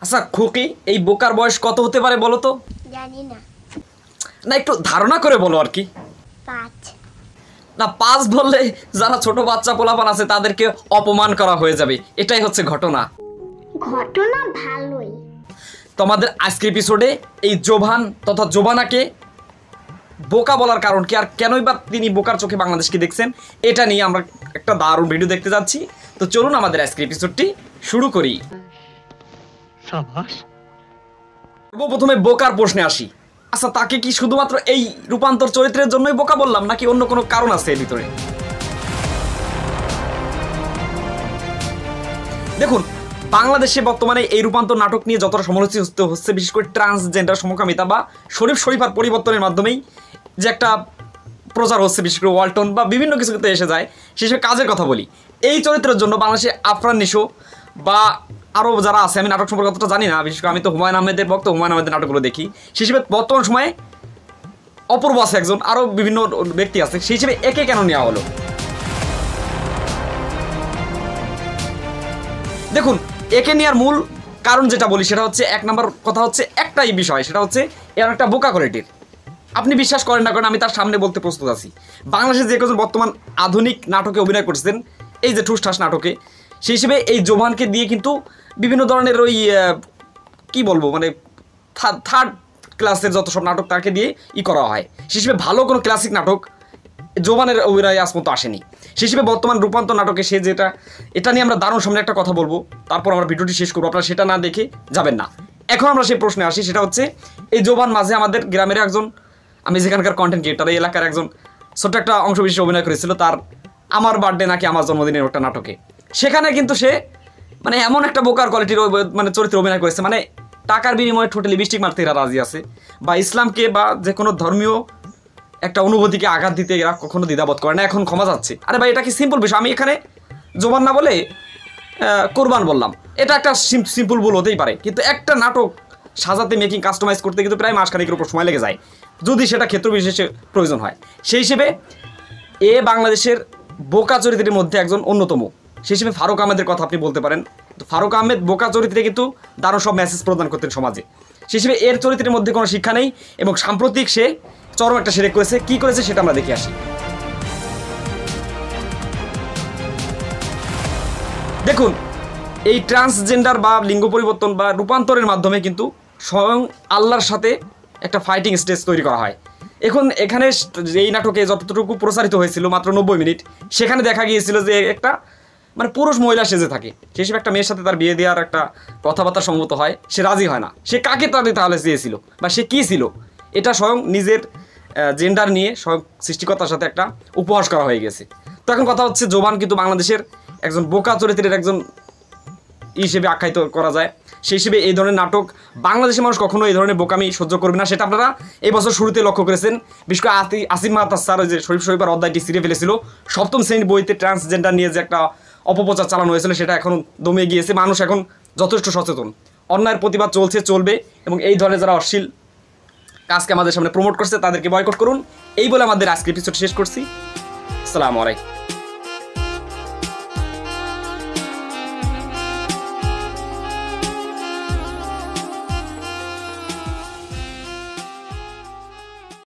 আচ্ছা খুকি, এই বোকার বয়স কত হতে পারে বলো তো? জানি না। না একটু ধারণা করে বলো আর কি। 5। না 5 বললে যারা ছোট বাচ্চা পোলাপান আছে তাদেরকে অপমান করা হয়ে যাবে, এটাই হচ্ছে ঘটনা। ঘটনা ভালোই। তোমাদের আজকের এপিসোডে এই জোভান তথা জোবানাকে বোকা বলার কারণ কি, আর কেনই বা তিনি বোকার চোখে বাংলাদেশকে দেখছেন, এটা নিয়ে আমরা একটা দারুণ ভিডিও দেখতে যাচ্ছি। তো চলুন আমাদের আজকের এপিসোডটি শুরু করি। প্রথমে বোকার প্রশ্নে আসি। আচ্ছা, তাকে কি শুধুমাত্র এই রূপান্তর চরিত্রের জন্যই বোকা বললাম, নাকি অন্য কোনো কারণ আছে এর ভিতরে? দেখুন, বাংলাদেশে বর্তমানে এই রূপান্তর নাটক নিয়ে যতটা সমালোচিত হচ্ছে, বিশেষ করে ট্রান্সজেন্ডার সমকামিতা বা শরীফার পরিবর্তনের মাধ্যমেই যে একটা প্রচার হচ্ছে, বিশেষ করে ওয়ালটন বা বিভিন্ন কিছু কিন্তু এসে যায়, সেসব কাজের কথা বলি। এই চরিত্রের জন্য বাংলাদেশে আফরান নিশো বা আরও যারা আছে, আমি নাটক সম্পর্কে অতটা জানি না, বিশেষ করে আমি তো হুমায়ুন আহমেদের ভক্ত, হুমায়ুন আহমেদের নাটকগুলো দেখি। সেই হিসেবে বর্তমান সময়ে অপূর্ব আছে একজন, আরও বিভিন্ন ব্যক্তি আছে, সেই হিসেবে একে কেন নেওয়া হলো? দেখুন, একে নেওয়ার মূল কারণ যেটা বলি সেটা হচ্ছে, এক নম্বর কথা হচ্ছে একটাই বিষয়, সেটা হচ্ছে এর একটা বোকা কোয়ালিটির। আপনি বিশ্বাস করেন না করেন, আমি তার সামনে বলতে প্রস্তুত আছি। বাংলাদেশে যে কজন বর্তমান আধুনিক নাটকে অভিনয় করছেন, এই যে ঠুসঠাস নাটকে, সেই হিসেবে এই জোভানকে দিয়ে কিন্তু বিভিন্ন ধরনের ওই কি বলবো, মানে থার্ড ক্লাসের যত সব নাটক তাকে দিয়ে করা হয়। সেই হিসেবে ভালো কোনো ক্লাসিক নাটক জোভানের অভিনয় আজ মতো আসেনি। সেই হিসেবে বর্তমান রূপান্তর নাটকে সে যেটা, এটা নিয়ে আমরা দারুণ সামনে একটা কথা বলবো, তারপর আমরা ভিডিওটি শেষ করবো, আপনারা সেটা না দেখে যাবেন না। এখন আমরা সেই প্রশ্নে আসি, সেটা হচ্ছে এই জোভান মাঝে আমাদের গ্রামের একজন, আমি যেখানকার কন্টেন্ট ক্রিয়েটার, এই এলাকার একজন ছোট্ট একটা অংশ বিশেষ অভিনয় করেছিল তার আমার বার্থডে নাকি আমার জন্মদিনের একটা নাটকে। সেখানে কিন্তু সে মানে এমন একটা বোকার কোয়ালিটির মানে চরিত্রে অভিনয় করেছে, মানে টাকার বিনিময়ে ঠোঁটে লিপস্টিক মারতে এরা রাজি আছে, বা ইসলামকে বা যে কোনো ধর্মীয় একটা অনুভূতিকে আঘাত দিতে এরা কখনো দ্বিধাবোধ করে না, এখন ক্ষমা যাচ্ছে। আরে ভাই, এটা কি সিম্পল বিষয়? আমি এখানে জোবান না বলে কোরবান বললাম, এটা একটা সিম্পল ভুল হতেই পারে, কিন্তু একটা নাটক সাজাতে, মেকিং, কাস্টমাইজ করতে কিন্তু প্রায় মাসখানেকের উপর সময় লেগে যায়, যদি সেটা ক্ষেত্র বিশেষে প্রয়োজন হয়। সেই হিসেবে বাংলাদেশের বোকা চরিত্রের মধ্যে একজন অন্যতম। সেই হিসেবে ফারুক আহমেদের কথা আপনি বলতে পারেন। তো ফারুক আহমেদ বোকা চরিত্রে কিন্তু দারুণ সব মেসেজ প্রদান করতেন সমাজে। সেই হিসেবে এর চরিত্রের মধ্যে কোনো শিক্ষা নেই, এবং সাম্প্রতিক সে চরম একটা শিরক করেছে। কী করেছে সেটা আমরা দেখে আসি। দেখুন, এই ট্রান্সজেন্ডার বা লিঙ্গ পরিবর্তন বা রূপান্তরের মাধ্যমে কিন্তু স্বয়ং আল্লাহর সাথে একটা ফাইটিং স্টেজ তৈরি করা হয়। এখানে এই নাটকে যতটুকু প্রচারিত হয়েছিল, মাত্র 90 মিনিট, সেখানে দেখা গিয়েছিল যে একটা মানে পুরুষ মহিলা সেজে থাকে, সেই হিসেবে একটা মেয়ের সাথে তার বিয়ে দেওয়ার একটা কথাবার্তা সম্মত হয়, সে রাজি হয় না। সে কাকে তাহলে চেয়েছিল বা সে কী ছিল, এটা স্বয়ং নিজের জেন্ডার নিয়ে স্বয়ং সৃষ্টিকর্তার সাথে একটা উপহাস করা হয়ে গেছে। তো এখন কথা হচ্ছে, জোবান কিন্তু বাংলাদেশের একজন বোকা চরিত্রের একজন হিসেবে আখ্যায়িত করা যায়। সেই হিসেবে এই ধরনের নাটক বাংলাদেশের মানুষ কখনো এই ধরনের বোকামি সহ্য করবে না, সেটা আপনারা এই বছর শুরুতে লক্ষ্য করেছেন। বিশেষ করে আসিম মাহতাব স্যার ওই যে শরীফের অধ্যায়টি ছিঁড়ে ফেলেছিল, 7ম শ্রেণীর বইতে ট্রান্সজেন্ডার নিয়ে যে একটা অপপ্রচার চালানো হয়েছিল, সেটা এখন দমে গিয়েছে। মানুষ এখন যথেষ্ট সচেতন, অন্যায়ের প্রতিবাদ চলবে, এবং এই ধরনের যারা অশ্লীল কাজকে আমাদের সামনে প্রমোট করছে তাদেরকে বয়কট করুন। এই বলে আমাদের আজকের এপিসোড শেষ করছি। আসসালামু আলাইকুম।